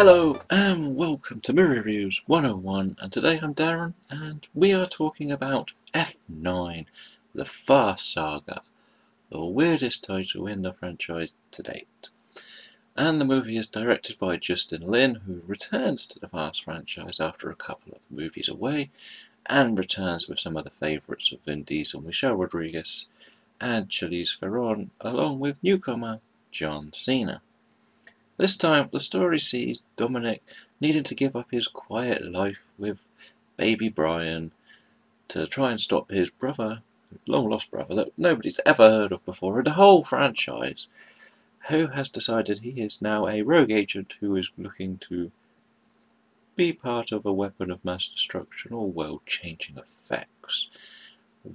Hello and welcome to Movie Reviews 101, and today I'm Darren and we are talking about F9, the Fast Saga, the weirdest title in the franchise to date. And the movie is directed by Justin Lin, who returns to the Fast franchise after a couple of movies away and returns with some of the favourites of Vin Diesel, Michelle Rodriguez and Charlize Theron, along with newcomer John Cena. This time, the story sees Dominic needing to give up his quiet life with baby Brian to try and stop his brother, long-lost brother that nobody's ever heard of before in the whole franchise, who has decided he is now a rogue agent who is looking to be part of a weapon of mass destruction or world-changing effects.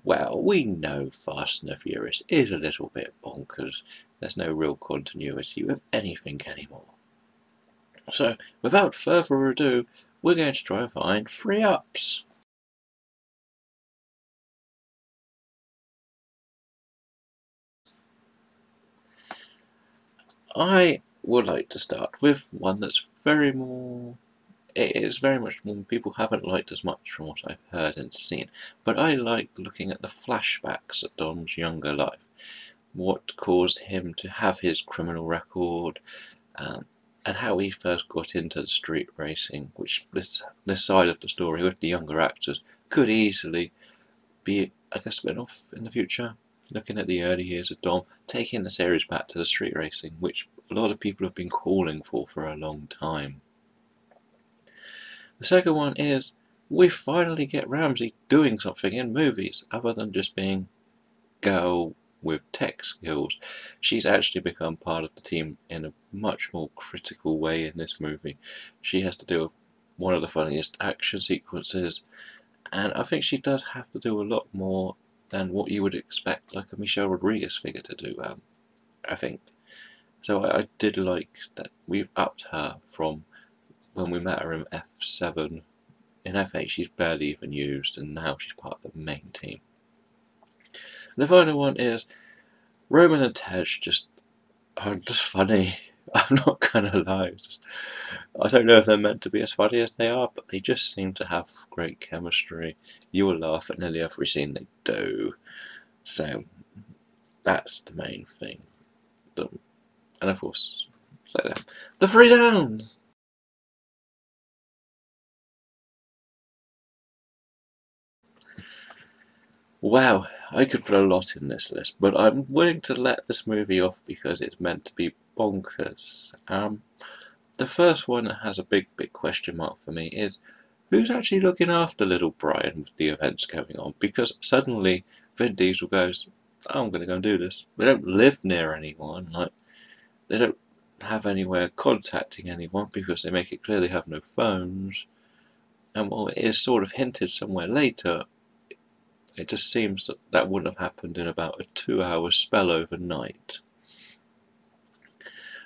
Well, we know Fast and the Furious is a little bit bonkers. There's no real continuity with anything anymore. So, without further ado, we're going to try and find 3-ups. I would like to start with one that's it is very much more people haven't liked as much from what I've heard and seen, but I like looking at the flashbacks at Dom's younger life. What caused him to have his criminal record, and how he first got into the street racing, which this side of the story with the younger actors could easily be like a spin-off in the future, looking at the early years of Dom, taking the series back to the street racing, which a lot of people have been calling for a long time. The second one is, we finally get Ramsey doing something in movies, other than just being girl with tech skills. She's actually become part of the team in a much more critical way in this movie. She has to do one of the funniest action sequences, and I think she does have to do a lot more than what you would expect like a Michelle Rodriguez figure to do, I think. So I did like that we've upped her from when we met her in F7. In F8 she's barely even used, and now she's part of the main team. And the final one is Roman and Tej are just funny. I'm not gonna lie. I don't know if they're meant to be as funny as they are, but they just seem to have great chemistry. You will laugh at nearly every scene they do. So that's the main thing. And of course, the 3 downs! Wow, I could put a lot in this list, but I'm willing to let this movie off because it's meant to be bonkers. The first one that has a big question mark for me is, who's actually looking after little Brian with the events going on? Because suddenly Vin Diesel goes, oh, I'm going to go and do this. They don't live near anyone, they don't have anywhere contacting anyone because they make it clear they have no phones. And while it is sort of hinted somewhere later, it just seems that wouldn't have happened in about a 2-hour spell overnight.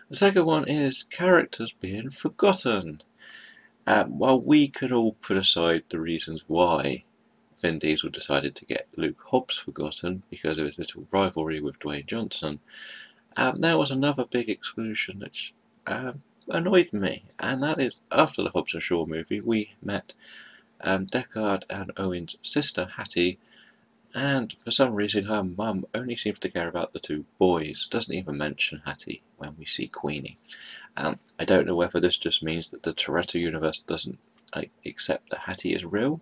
The second one is characters being forgotten. While we can all put aside the reasons why Vin Diesel decided to get Luke Hobbs forgotten because of his little rivalry with Dwayne Johnson, there was another big exclusion which annoyed me, and that is after the Hobbs and Shaw movie we met Deckard and Owen's sister Hattie, and for some reason her mum only seems to care about the 2 boys, doesn't even mention Hattie when we see Queenie. I don't know whether this just means that the Toretto universe doesn't accept that Hattie is real,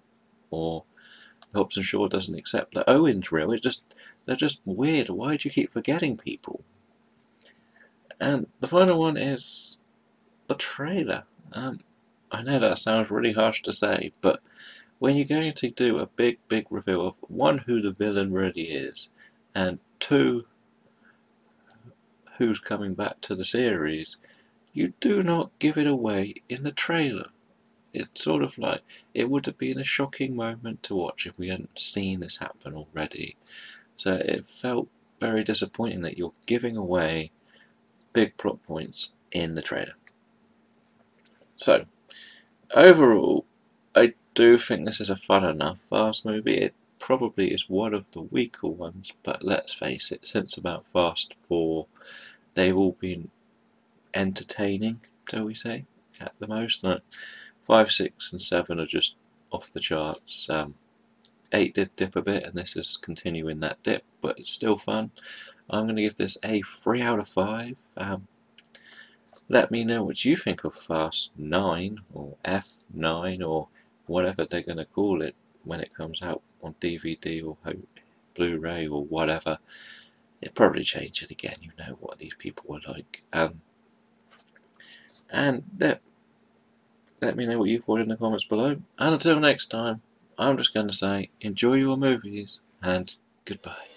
or Hobbs and Shaw doesn't accept that Owen's real. They're just weird. Why do you keep forgetting people? And the final one is the trailer. I know that sounds really harsh to say, but when you're going to do a big reveal of 1, who the villain really is, and 2, who's coming back to the series, you do not give it away in the trailer. It's sort of like, it would have been a shocking moment to watch if we hadn't seen this happen already. So it felt very disappointing that you're giving away big plot points in the trailer. So, overall, I do think this is a fun enough Fast movie. It probably is one of the weaker ones, but let's face it, since about Fast 4, they've all been entertaining, shall we say. at the most. No, 5, 6, and 7 are just off the charts. 8 did dip a bit, and this is continuing that dip, but it's still fun. I'm going to give this a 3 out of 5. Let me know what you think of Fast 9 or F9 or whatever they're going to call it when it comes out on DVD or Blu-ray or whatever. It'll probably change it again. You know what these people were like. And let me know what you thought in the comments below. And until next time, I'm just going to say enjoy your movies and goodbye.